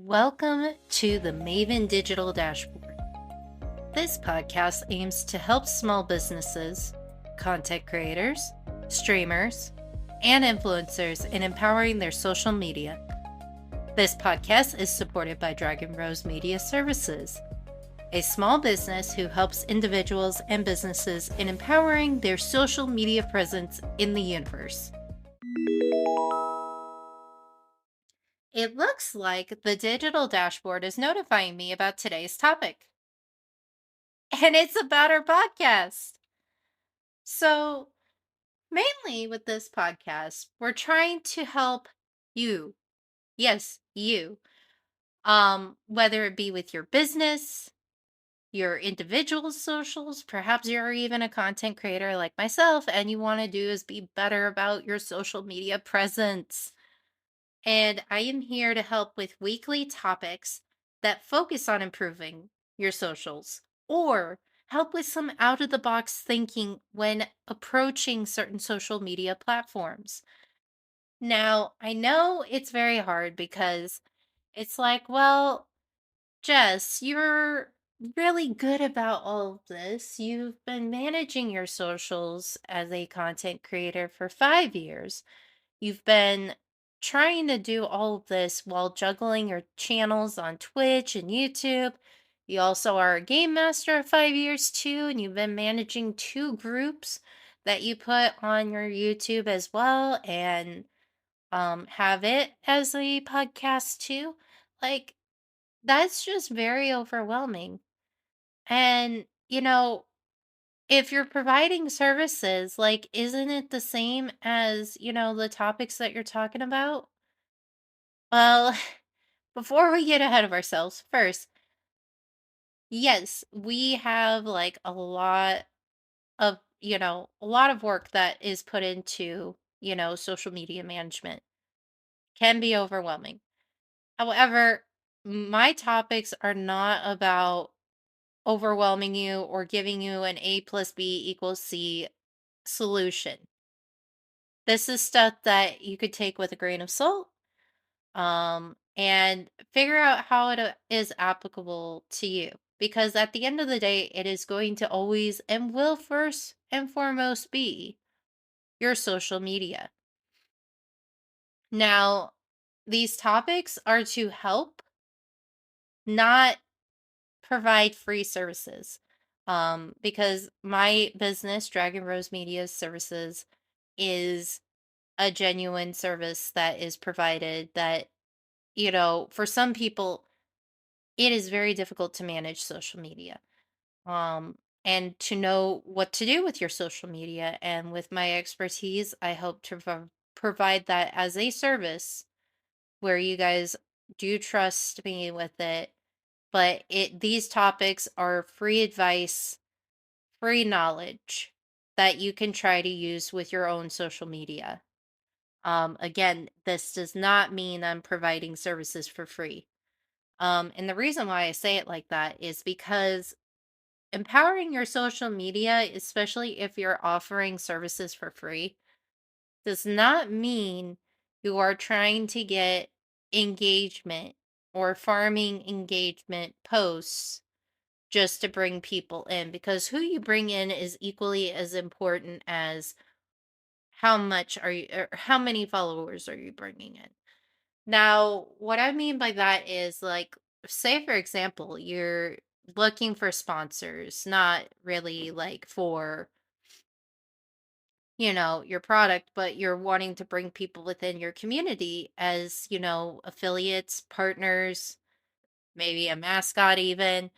Welcome to the Maven Digital Dashboard. This podcast aims to help small businesses, content creators, streamers, and influencers in empowering their social media. This podcast is supported by Dragon Rose Media Services, a small business who helps individuals and businesses in empowering their social media presence in the universe. It looks like the digital dashboard is notifying me about today's topic, and it's about our podcast. So, mainly with this podcast, we're trying to help you. Yes, you. Whether it be with your business, your individual socials, perhaps you're even a content creator like myself and you want to do is be better about your social media presence. And I am here to help with weekly topics that focus on improving your socials or help with some out of the box thinking when approaching certain social media platforms. Now, I know it's very hard because it's like, well, Jess, you're really good about all of this. You've been managing your socials as a content creator for 5 years. You've been trying to do all of this while juggling your channels on Twitch and YouTube. You also are a game master of 5 years too, and you've been managing two groups that you put on your YouTube as well, and have it as a podcast too. Like, that's just very overwhelming. And, if you're providing services, like, isn't it the same as, the topics that you're talking about? Well, before we get ahead of ourselves, first, yes, we have like a lot of work that is put into, social media management. Can be overwhelming. However, my topics are not about overwhelming you or giving you an A plus B equals C solution. This is stuff that you could take with a grain of salt, and figure out how it is applicable to you. Because at the end of the day, it is going to always and will first and foremost be your social media. Now, these topics are to help, not provide free services. Because my business, Dragon Rose Media Services, is a genuine service that is provided that, for some people, it is very difficult to manage social media. And to know what to do with your social media. And with my expertise, I hope to provide that as a service where you guys do trust me with it. But these topics are free advice, free knowledge that you can try to use with your own social media. Again, this does not mean I'm providing services for free. And the reason why I say it like that is because empowering your social media, especially if you're offering services for free, does not mean you are trying to get engagement or farming engagement posts just to bring people in, because who you bring in is equally as important as how much are you, or how many followers are you bringing in. Now, what I mean by that is, like, say for example, you're looking for sponsors, not really like for, your product, but you're wanting to bring people within your community as, affiliates, partners, maybe a mascot even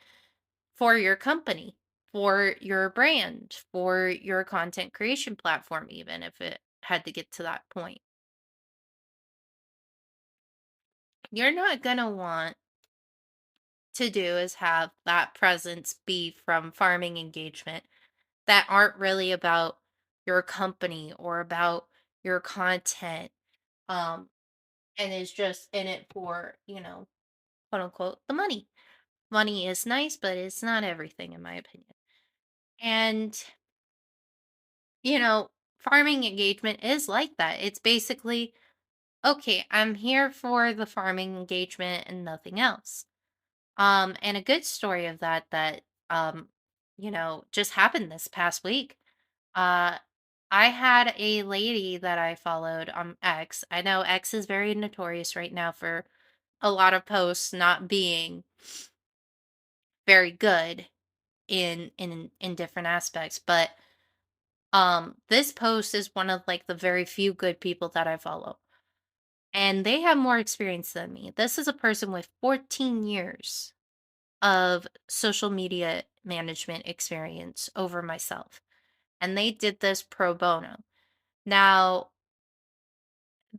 for your company, for your brand, for your content creation platform, even if it had to get to that point. You're not going to want to do is have that presence be from farming engagement that aren't really about your company or about your content, um and is just in it for, quote unquote, the money. Money is nice, but it's not everything in my opinion. And, you know farming engagement is like that. It's basically Okay, I'm here for the farming engagement and nothing else. And a good story of that um, just happened this past week. Uh I had a lady that I followed on X. I know X is very notorious right now for a lot of posts not being very good in different aspects, but this post is one of like the very few good people that I follow. And they have more experience than me. This is a person with 14 years of social media management experience over myself. And they did this pro bono. Now,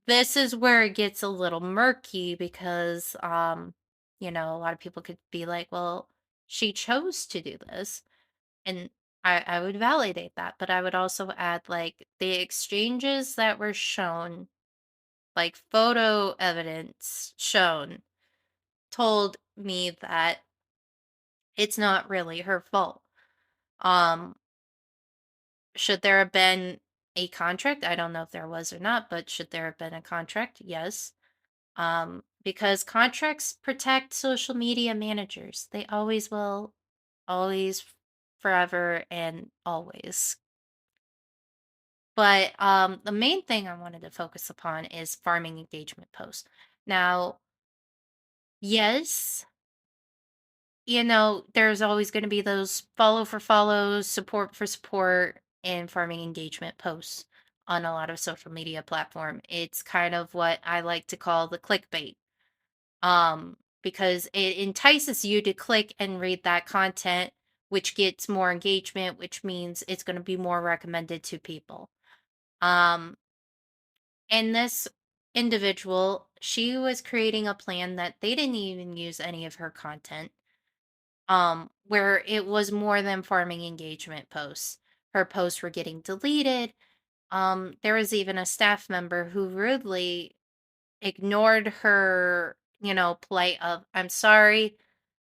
this is where it gets a little murky because a lot of people could be like, well, she chose to do this. And I would validate that, but I would also add like the exchanges that were shown, like photo evidence shown, told me that it's not really her fault. Um, should there have been a contract? I don't know if there was or not, but should there have been a contract? Yes. Because contracts protect social media managers. They always will, always, forever, and always. But the main thing I wanted to focus upon is farming engagement posts. Now, yes, there's always going to be those follow for follows, support for support, and farming engagement posts on a lot of social media platform. It's kind of what I like to call the clickbait. Because it entices you to click and read that content, which gets more engagement, which means it's going to be more recommended to people. Um, and this individual, she was creating a plan that they didn't even use any of her content, where it was more than farming engagement posts. Her posts were getting deleted. There was even a staff member who rudely ignored her, plight of, I'm sorry,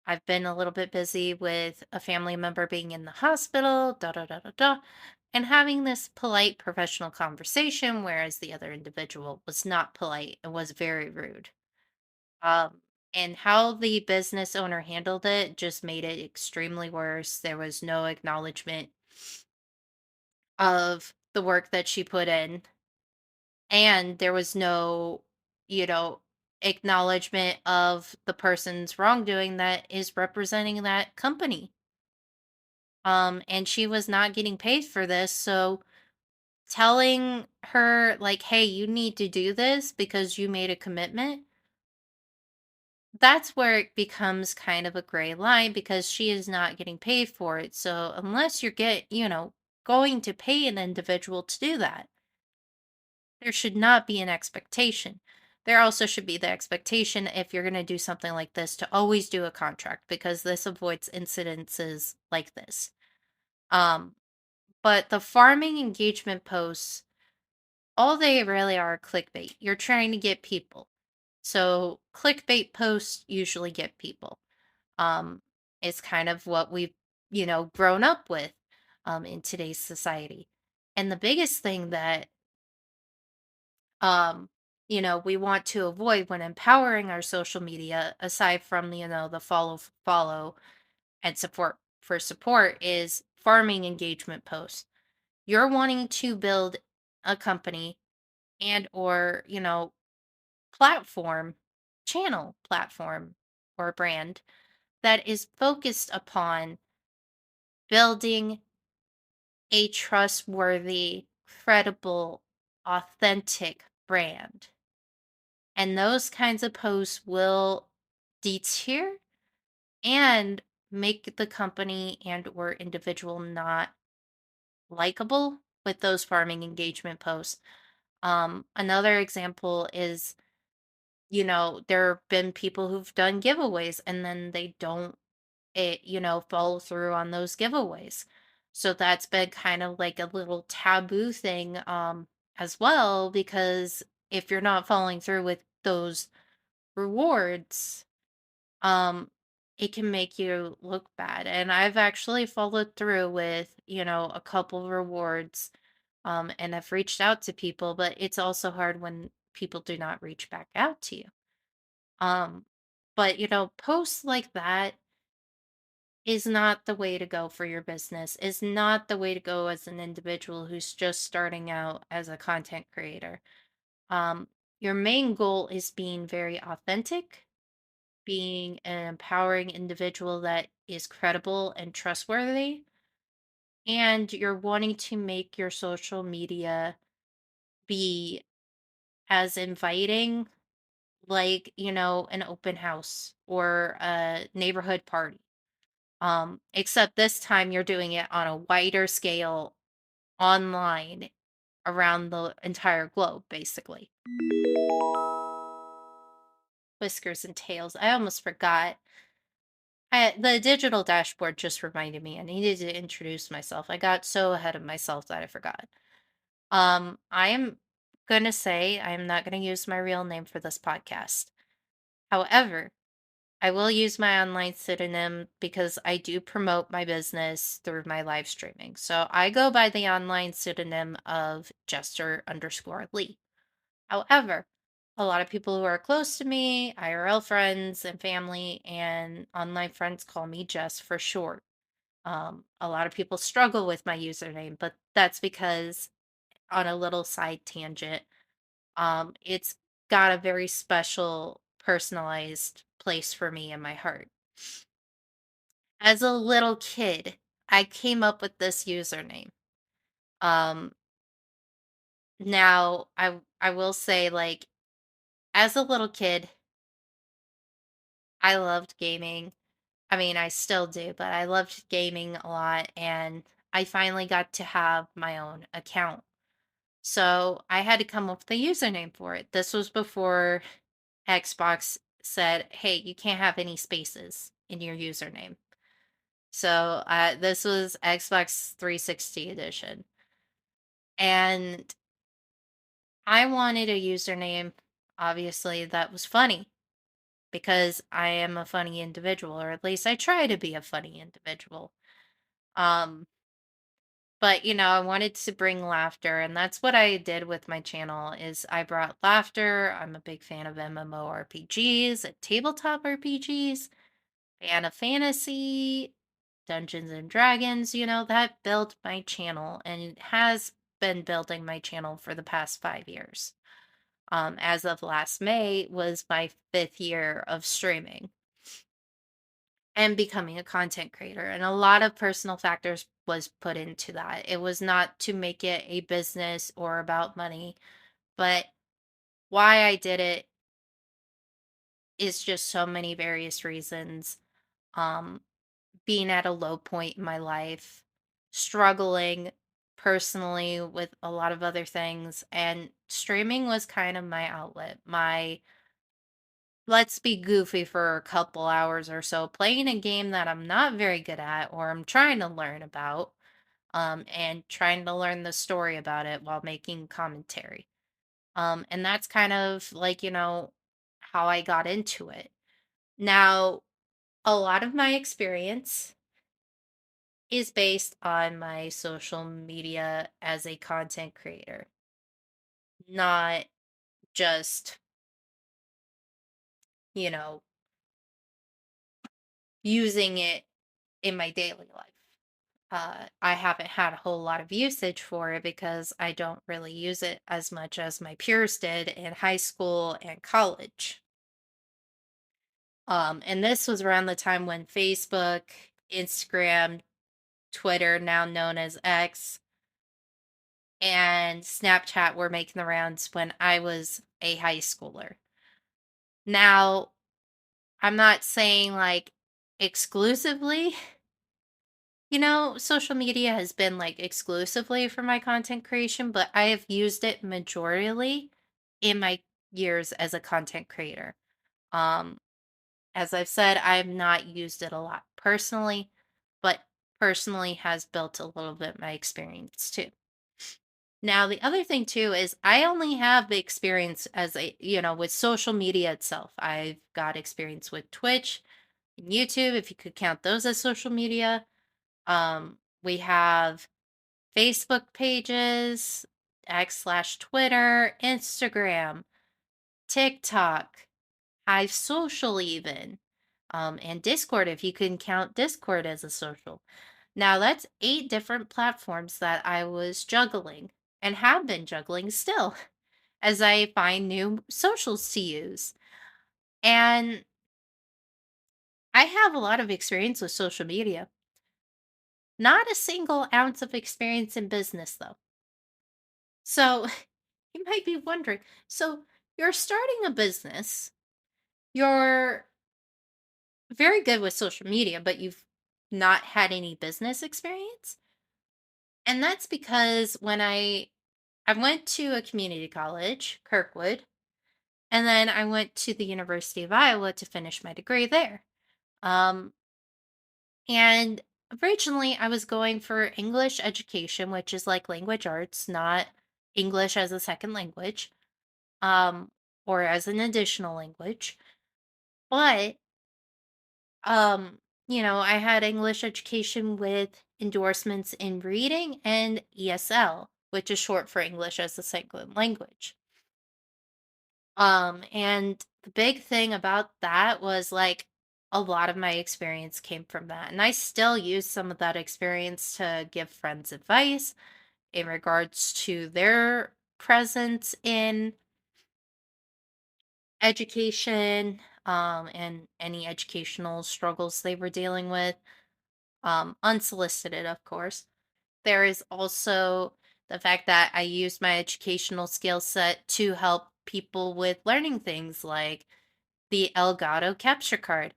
I've been a little bit busy with a family member being in the hospital, da da da da da, and having this polite professional conversation, whereas the other individual was not polite and was very rude. Um, and how the business owner handled it just made it extremely worse. There was no acknowledgement of the work that she put in, and there was no, you know, acknowledgement of the person's wrongdoing that is representing that company. And she was not getting paid for this, so telling her like, "Hey, you need to do this because you made a commitment." That's where it becomes kind of a gray line because she is not getting paid for it. So unless going to pay an individual to do that, there should not be an expectation. There also should be the expectation if you're going to do something like this to always do a contract because this avoids incidences like this. Um, but the farming engagement posts, all they really are clickbait. You're trying to get people. So clickbait posts usually get people. Um, it's kind of what we've, grown up with in today's society. And the biggest thing that um we want to avoid when empowering our social media, aside from the follow and support for support, is farming engagement posts. You're wanting to build a company and or platform platform or brand that is focused upon building a trustworthy, credible, authentic brand. And those kinds of posts will deter and make the company and or individual not likable with those farming engagement posts. Another example is, there have been people who've done giveaways and then they don't follow through on those giveaways. So that's been kind of like a little taboo thing as well, because if you're not following through with those rewards, um it can make you look bad. And I've actually followed through with, a couple rewards, and I've reached out to people, but it's also hard when people do not reach back out to you. Um, but posts like that is not the way to go for your business, is not the way to go as an individual who's just starting out as a content creator. Um, your main goal is being very authentic, being an empowering individual that is credible and trustworthy, and you're wanting to make your social media be as inviting, like, an open house or a neighborhood party. Except this time you're doing it on a wider scale online around the entire globe, basically. Whiskers and tails. I almost forgot. The digital dashboard just reminded me I needed to introduce myself. I got so ahead of myself that I forgot. I am gonna say I'm not gonna use my real name for this podcast. However, I will use my online pseudonym because I do promote my business through my live streaming. So I go by the online pseudonym of Jester_Lee. However, a lot of people who are close to me, IRL friends and family, and online friends call me Jess for short. A lot of people struggle with my username, but that's because, on a little side tangent, it's got a very special, personalized place for me in my heart. As a little kid, I came up with this username. Um, Now I will say, like, as a little kid, I loved gaming. I mean, I still do, but I loved gaming a lot, and I finally got to have my own account. So I had to come up with a username for it. This was before Xbox said, "Hey, you can't have any spaces in your username." So this was Xbox 360 edition. And I wanted a username, obviously, that was funny because I am a funny individual, or at least I try to be a funny individual. Um, but I wanted to bring laughter, and that's what I did with my channel is I brought laughter. I'm a big fan of MMORPGs, tabletop RPGs, fan of fantasy, Dungeons and Dragons, that built my channel and it has been building my channel for the past 5 years. As of last May was my 5th year of streaming and becoming a content creator. And a lot of personal factors was put into that. It was not to make it a business or about money, but why I did it is just so many various reasons. Um, Being at a low point in my life, struggling personally with a lot of other things, and streaming was kind of my outlet. My let's be goofy for a couple hours or so, playing a game that I'm not very good at or I'm trying to learn about, and trying to learn the story about it while making commentary. And that's kind of like, how I got into it. Now, a lot of my experience is based on my social media as a content creator, not just, you know, using it in my daily life. I haven't had a whole lot of usage for it because I don't really use it as much as my peers did in high school and college. And this was around the time when Facebook, Instagram, Twitter, now known as X, and Snapchat were making the rounds when I was a high schooler. Now, I'm not saying like exclusively, social media has been like exclusively for my content creation, but I have used it majorly in my years as a content creator. Um, as I've said, I have not used it a lot personally, but personally has built a little bit my experience too. Now, the other thing too is I only have the experience as with social media itself. I've got experience with Twitch and YouTube, if you could count those as social media. We have Facebook pages, X/Twitter, Instagram. TikTok, Hive Social even, and Discord if you can count Discord as a social. Now that's 8 different platforms that I was juggling and have been juggling still as I find new socials to use. And I have a lot of experience with social media. Not a single ounce of experience in business though. So you might be wondering, so you're starting a business, you're very good with social media, but you've not had any business experience? And that's because when I went to a community college, Kirkwood, and then I went to the University of Iowa to finish my degree there. Um and originally I was going for English education, which is like language arts, not English as a second language, um or as an additional language. But I had English education with endorsements in reading and ESL, which is short for English as a second language. And the big thing about that was like a lot of my experience came from that. And I still use some of that experience to give friends advice in regards to their presence in education, and any educational struggles they were dealing with, unsolicited, of course. There is also the fact that I use my educational skill set to help people with learning things like the Elgato capture card.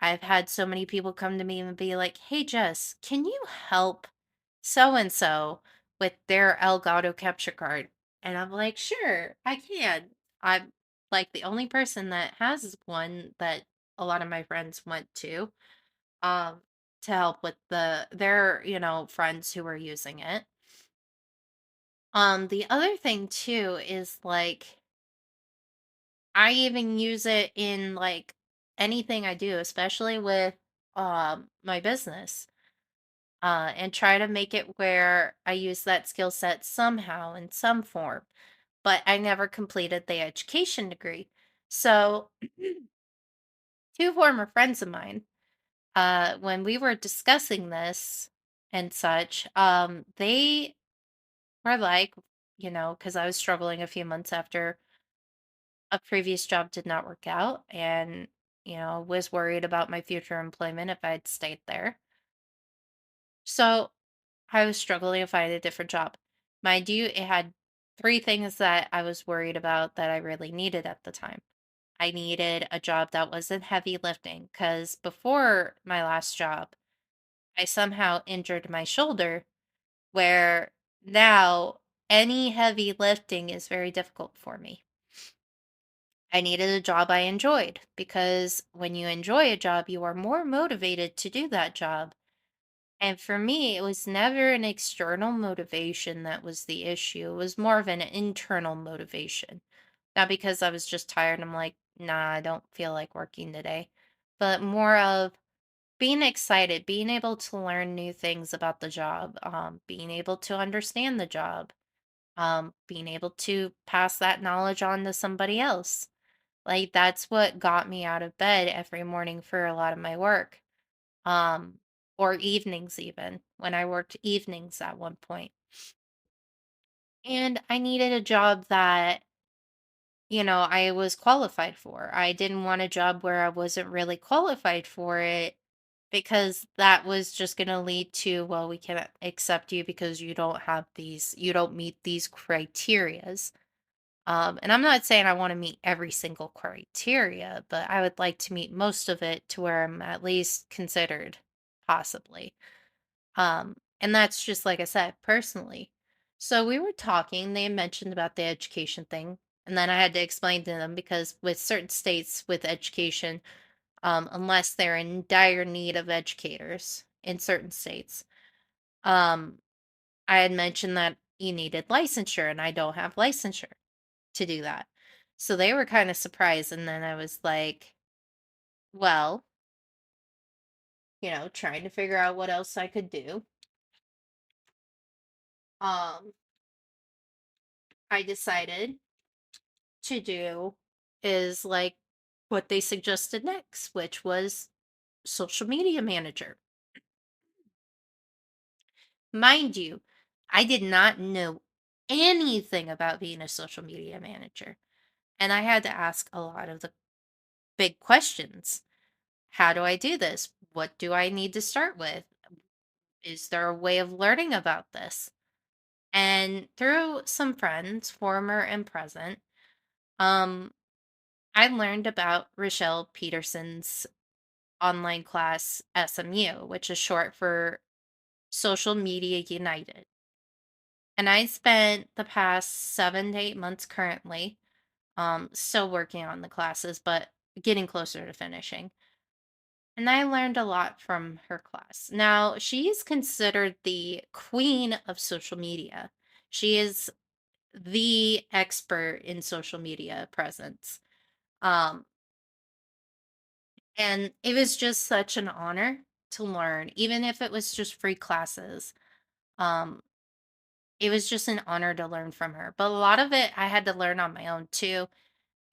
I've had so many people come to me and be like, "Hey, Jess, can you help so and so with their Elgato capture card?" And I'm like, "Sure, I can." I'm like the only person that has one that a lot of my friends went um, to help with their, friends who were using it. The other thing too is like I even use it in like anything I do, especially with my business. And try to make it where I use that skill set somehow in some form. But I never completed the education degree. So, two former friends of mine, when we were discussing this and such, they were like, because I was struggling a few months after a previous job did not work out and, was worried about my future employment if I'd stayed there. So I was struggling to find a different job. Mind you, it had three things that I was worried about that I really needed at the time. I needed a job that wasn't heavy lifting because before my last job, I somehow injured my shoulder where now any heavy lifting is very difficult for me. I needed a job I enjoyed because when you enjoy a job, you are more motivated to do that job. And for me, it was never an external motivation that was the issue. It was more of an internal motivation. Not because I was just tired. I'm like, nah, I don't feel like working today. But more of being excited, being able to learn new things about the job, being able to understand the job, being able to pass that knowledge on to somebody else. Like that's what got me out of bed every morning for a lot of my work. Um, or evenings even, when I worked evenings at one point. And I needed a job that, I was qualified for. I didn't want a job where I wasn't really qualified for it because that was just going to lead to, well, we can't accept you because you don't meet these criterias. And I'm not saying I want to meet every single criteria, but I would like to meet most of it to where I'm at least considered, possibly. And that's just like I said, personally. So we were talking, they mentioned about the education thing, and then I had to explain to them because with certain states with education, unless they're in dire need of educators in certain states, um, I had mentioned that you needed licensure, and I don't have licensure to do that. So they were kind of surprised, and then I was like, well, trying to figure out what else I could do. Um, I decided to do is like what they suggested next, which was social media manager. Mind you, I did not know anything about being a social media manager. And I had to ask a lot of the big questions. How do I do this? What do I need to start with? Is there a way of learning about this? And through some friends, former and present, um, I learned about Rochelle Peterson's online class SMU, which is short for Social Media United. And I spent the past 7 to 8 months currently, still working on the classes, but getting closer to finishing. And I learned a lot from her class. Now, she's considered the queen of social media. She is the expert in social media presence. Um, and it was just such an honor to learn, even if it was just free classes. Um, it was just an honor to learn from her. But a lot of it I had to learn on my own too.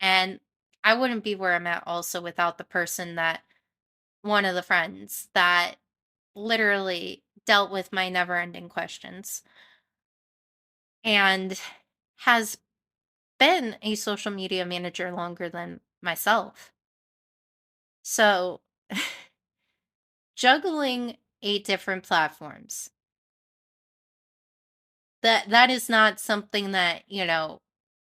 And I wouldn't be where I'm at also without the person that one of the friends that literally dealt with my never ending questions and has been a social media manager longer than myself. So, juggling 8 different platforms, that is not something that,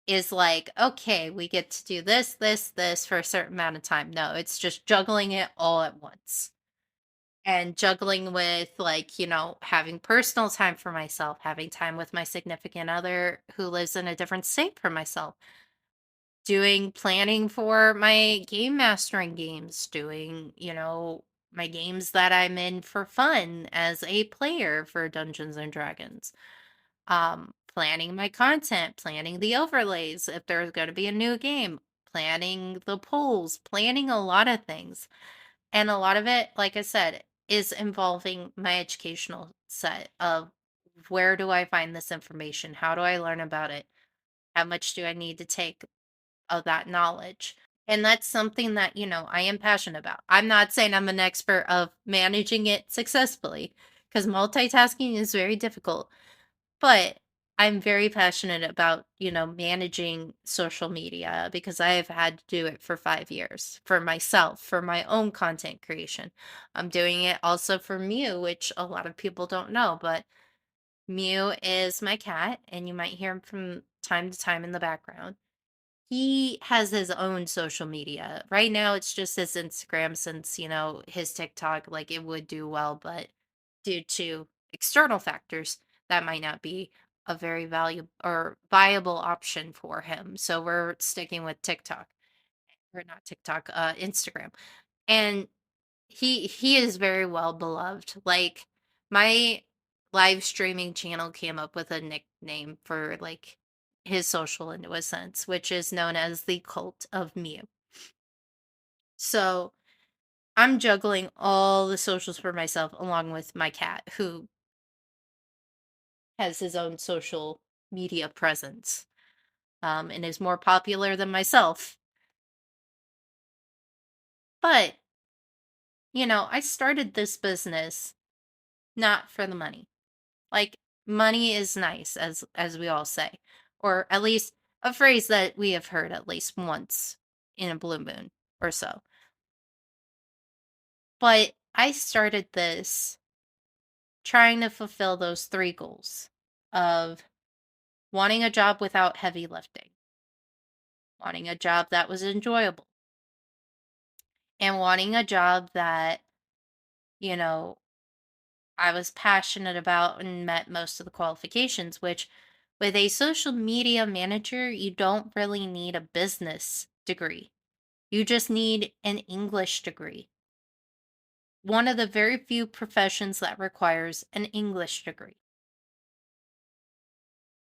is like, okay, we get to do this for a certain amount of time. No, it's just juggling it all at once. And juggling with, like, having personal time for myself, having time with my significant other who lives in a different state from myself, doing planning for my game mastering games, doing, my games that I'm in for fun as a player for Dungeons and Dragons. Planning my content, planning the overlays if there's going to be a new game, planning the polls, planning a lot of things. And a lot of it, like I said, is involving my educational set of where do I find this information? How do I learn about it? How much do I need to take of that knowledge? And that's something that, I am passionate about. I'm not saying I'm an expert of managing it successfully because multitasking is very difficult, but I'm very passionate about, managing social media because I have had to do it for 5 years for myself, for my own content creation. I'm doing it also for Mew, which a lot of people don't know, but Mew is my cat, and you might hear him from time to time in the background. He has his own social media. Right now, it's just his Instagram since, his TikTok, like it would do well, but due to external factors, that might not be a very valuable or viable option for him. So we're sticking with TikTok or not TikTok, Instagram. And he is very well beloved. Like my live streaming channel came up with a nickname for like his social into a sense, which is known as the Cult of Mew. So I'm juggling all the socials for myself along with my cat, who has his own social media presence, and is more popular than myself. But, I started this business not for the money. Like, money is nice, as we all say, or at least a phrase that we have heard at least once in a blue moon or so. But I started this trying to fulfill those three goals of wanting a job without heavy lifting, wanting a job that was enjoyable, and wanting a job that, you know, I was passionate about and met most of the qualifications, which with a social media manager, you don't really need a business degree. You just need an English degree. One of the very few professions that requires an English degree.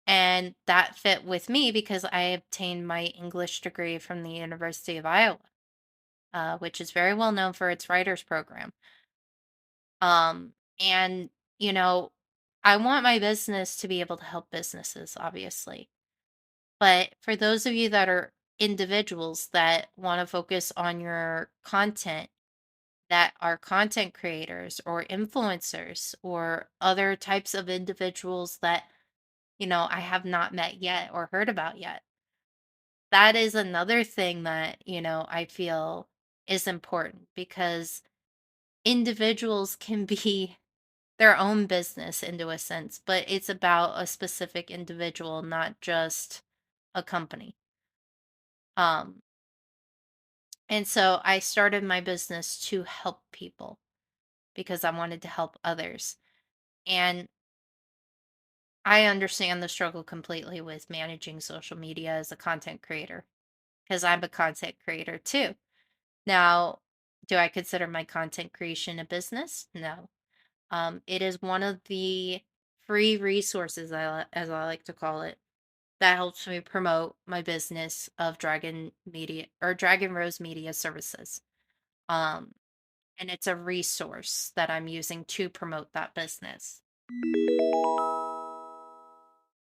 And that fit with me because I obtained my English degree from the University of Iowa, which is very well known for its writers program. And, you know, I want my business to be able to help businesses, obviously. But for those of you that are individuals that want to focus on your content, that are content creators or influencers or other types of individuals that, I have not met yet or heard about yet. That is another thing that, I feel is important because individuals can be their own business into a sense, but it's about a specific individual, not just a company. Um, and so I started my business to help people because I wanted to help others. And I understand the struggle completely with managing social media as a content creator because I'm a content creator too. Now, do I consider my content creation a business? No. It is one of the free resources, as I like to call it, that helps me promote my business of Dragon Media or Dragon Rose Media Services. Um, and it's a resource that I'm using to promote that business.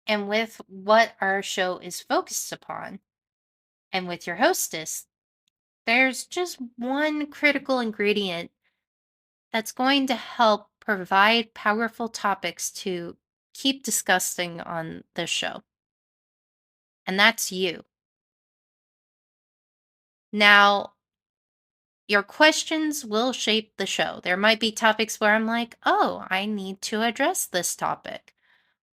And with what our show is focused upon, and with your hostess, there's just one critical ingredient that's going to help provide powerful topics to keep discussing on this show. And that's you. Now, your questions will shape the show. There might be topics where I'm like, oh, I need to address this topic.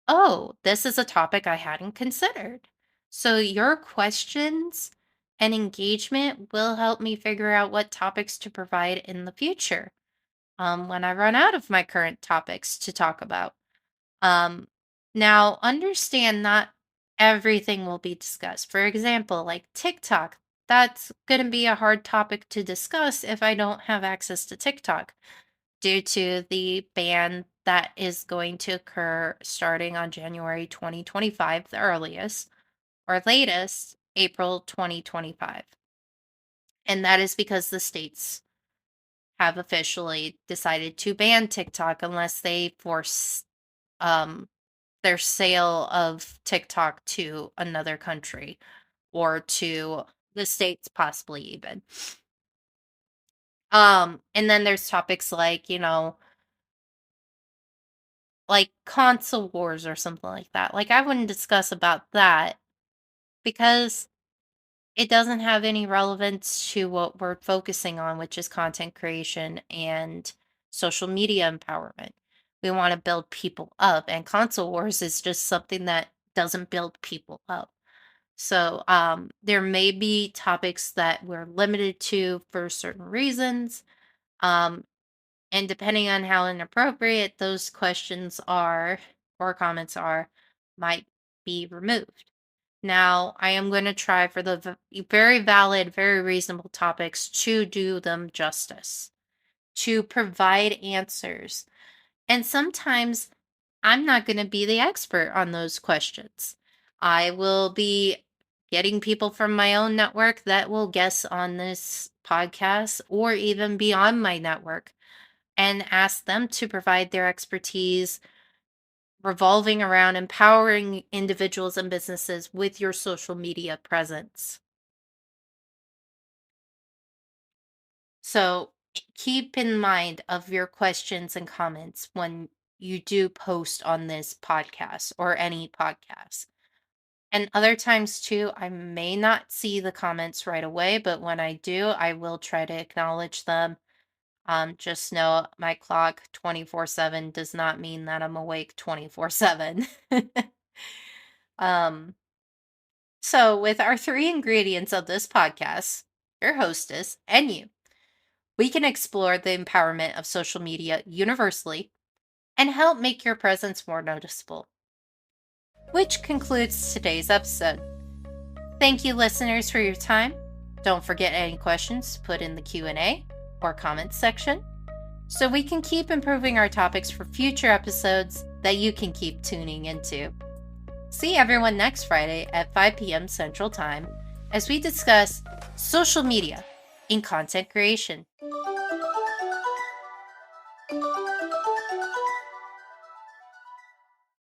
Oh, this is a topic I hadn't considered. So, your questions and engagement will help me figure out what topics to provide in the future when I run out of my current topics to talk about. Um, Now, understand not everything will be discussed. For example, like TikTok, that's going to be a hard topic to discuss if I don't have access to TikTok due to the ban that is going to occur starting on January 2025, the earliest, or latest, April 2025. And that is because the states have officially decided to ban TikTok unless they force um, their sale of TikTok to another country or to the states possibly even. And then there's topics like, like console wars or something like that. Like I wouldn't discuss about that because it doesn't have any relevance to what we're focusing on, which is content creation and social media empowerment. We want to build people up, and console wars is just something that doesn't build people up. So there may be topics that we're limited to for certain reasons. Um, and depending on how inappropriate those questions are or comments are, might be removed. Now, I am going to try for the very valid, very reasonable topics to do them justice, to provide answers. And sometimes I'm not going to be the expert on those questions. I will be getting people from my own network that will guest on this podcast or even beyond my network and ask them to provide their expertise revolving around empowering individuals and businesses with your social media presence. So keep in mind of your questions and comments when you do post on this podcast or any podcast. And other times too, I may not see the comments right away, but when I do, I will try to acknowledge them. Just know my clock 24/7 does not mean that I'm awake 24/7. um, so with our three ingredients of this podcast, your hostess and you, we can explore the empowerment of social media universally and help make your presence more noticeable. Which concludes today's episode. Thank you listeners for your time. Don't forget any questions to put in the Q&A or comments section so we can keep improving our topics for future episodes that you can keep tuning into. See everyone next Friday at 5 p.m. Central Time as we discuss social media in content creation.